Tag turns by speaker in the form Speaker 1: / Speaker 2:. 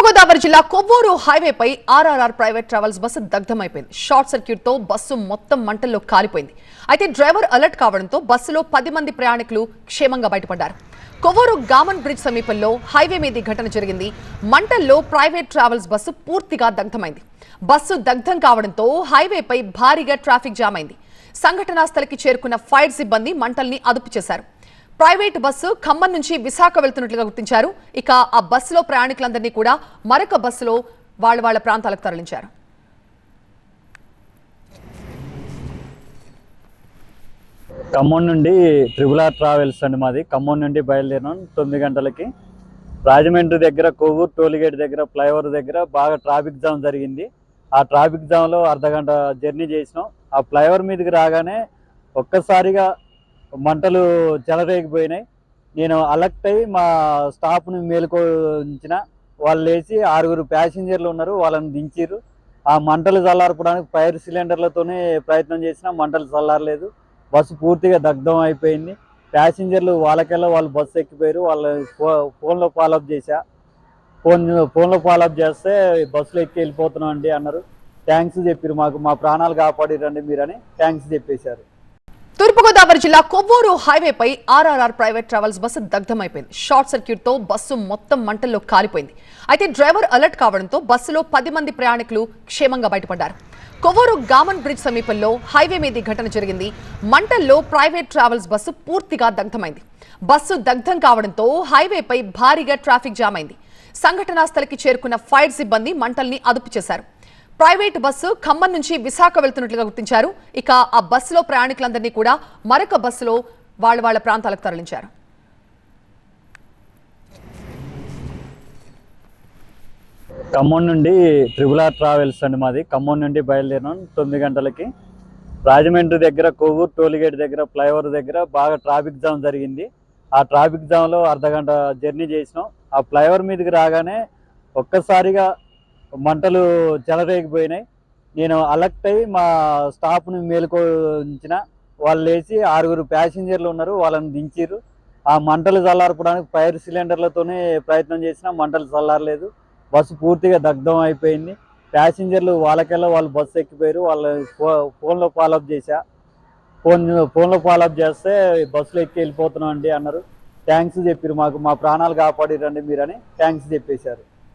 Speaker 1: తూర్పుగోదావరి జిల్లా కొవ్వూరు హైవేపై RRR private travels bus దగ్ధమైపోయింది. షార్ట్ సర్క్యూట్ తో బస్సు మొత్తం మంటల్లో కాలిపోయింది. అయితే డ్రైవర్ అలర్ట్ కావడంతో బస్సులో 10 మంది ప్రయాణికులు క్షేమంగా బయటపడ్డారు. కొవ్వూరు గామన్ బ్రిడ్జ్ సమీపంలో హైవే మీద ఘటన జరిగింది. మంటల్లో ప్రైవేట్ ట్రావెల్స్ బస్సు పూర్తిగా దగ్ధమైంది. బస్సు దగ్ధం కావడంతో హైవేపై భారీగా ట్రాఫిక్ జామ్ అయింది. సంఘటనా స్థలికి చేరుకున్న ఫైర్ సిబ్బంది మంటల్ని అదుపు చేశారు. ప్రైవేట్ బస్సు ఖమ్మం నుంచి విశాఖ వెళ్తున్నట్లుగా గుర్తించారు. ఇక ఆ బస్సులో ప్రయాణికులందరినీ కూడా మరొక బస్సులో వాళ్ళ ప్రాంతాలకు తరలించారు.
Speaker 2: ఖమ్మం నుండి త్రిబుల్ ట్రావెల్స్ అండి మాది. ఖమ్మం నుండి బయలుదేరినాం 9 గంటలకి. రాజమండ్రి దగ్గర కొవ్వూరు టోల్గేట్ దగ్గర ఫ్లైఓవర్ దగ్గర బాగా ట్రాఫిక్ జామ్ జరిగింది. ఆ ట్రాఫిక్ జామ్లో అర్ధగంట జర్నీ చేసినాం. ఆ ఫ్లైఓవర్ మీదకి రాగానే ఒక్కసారిగా మంటలు చెలరేగిపోయినాయి. నేను అలర్ట్ అయ్యి మా స్టాఫ్ని మేలుకొంచిన. వాళ్ళు లేచి 6 ప్యాసింజర్లు ఉన్నారు, వాళ్ళని దించారు. ఆ మంటలు చల్లార్పడానికి ఫైర్ సిలిండర్లతోనే ప్రయత్నం చేసినా మంటలు చల్లారలేదు. బస్సు పూర్తిగా దగ్ధం అయిపోయింది. ప్యాసింజర్లు వాళ్ళకెళ్ళ వాళ్ళు బస్సు ఎక్కిపోయారు. వాళ్ళ ఫోన్లో ఫాలోఅప్ చేశా. ఫోన్లో ఫాలోఅప్ చేస్తే బస్సులో ఎక్కి వెళ్ళిపోతున్నాం అండి అన్నారు. థ్యాంక్స్ చెప్పారు, మాకు మా ప్రాణాలు కాపాడిరండి మీరని థ్యాంక్స్ చెప్పేశారు.
Speaker 1: తూర్పుగోదావరి జిల్లా కొవ్వూరు హైవేపై ఆర్ఆర్ఆర్ ప్రైవేట్ ట్రావెల్స్ బస్సు దగ్ధమైపోయింది. షార్ట్ సర్క్యూట్ తో బస్సు మొత్తం మంటల్లో కాలిపోయింది. అయితే డ్రైవర్ అలర్ట్ కావడంతో బస్సులో 10 మంది ప్రయాణికులు క్షేమంగా బయటపడ్డారు. కొవ్వూరు గామన్ బ్రిడ్జ్ సమీపంలో హైవే మీద ఘటన జరిగింది. మంటల్లో ప్రైవేట్ ట్రావెల్స్ బస్సు పూర్తిగా దగ్ధమైంది. బస్సు దగ్ధం కావడంతో హైవేపై భారీగా ట్రాఫిక్ జామ్ అయింది. సంఘటనా స్థలికి చేరుకున్న ఫైర్ సిబ్బంది మంటల్ని అదుపు చేశారు. ప్రైవేట్ బస్సు ఖమ్మం నుంచి విశాఖ వెళ్తున్నట్లుగా గుర్తించారు. ఇక ఆ బస్సులో ప్రయాణికులందరినీ కూడా మరొక బస్సులో వాళ్ళ ప్రాంతాలకు తరలించారు.
Speaker 2: ఖమ్మం నుండి త్రిబుల్ ట్రావెల్స్ అండి మాది. ఖమ్మం నుండి బయలుదేరినాం 9 గంటలకి. రాజమండ్రి దగ్గర కొవ్వూరు టోల్గేట్ దగ్గర ఫ్లైఓవర్ దగ్గర బాగా ట్రాఫిక్ జామ్ జరిగింది. ఆ ట్రాఫిక్ జామ్లో అర్ధగంట జర్నీ చేసినాం. ఆ ఫ్లైఓవర్ మీదకి రాగానే ఒక్కసారిగా మంటలు చెలరేగిపోయినాయి. నేను అలర్ట్ అయ్యి మా స్టాఫ్ని మేలుకొంచిన. వాళ్ళు లేచి 6 ప్యాసింజర్లు ఉన్నారు, వాళ్ళని దించారు. ఆ మంటలు చల్లార్పడానికి ఫైర్ సిలిండర్లతోనే ప్రయత్నం చేసినా మంటలు చల్లారలేదు. బస్సు పూర్తిగా దగ్ధం అయిపోయింది. ప్యాసింజర్లు వాళ్ళకెళ్ళ వాళ్ళు బస్సు ఎక్కిపోయారు. వాళ్ళ ఫోన్లో ఫాలోఅప్ చేశా. ఫోన్లో ఫాలోఅప్ చేస్తే బస్సులో ఎక్కి వెళ్ళిపోతున్నాం అండి అన్నారు. థ్యాంక్స్ చెప్పారు, మాకు మా ప్రాణాలు కాపాడిరండి మీరని థ్యాంక్స్ చెప్పేశారు.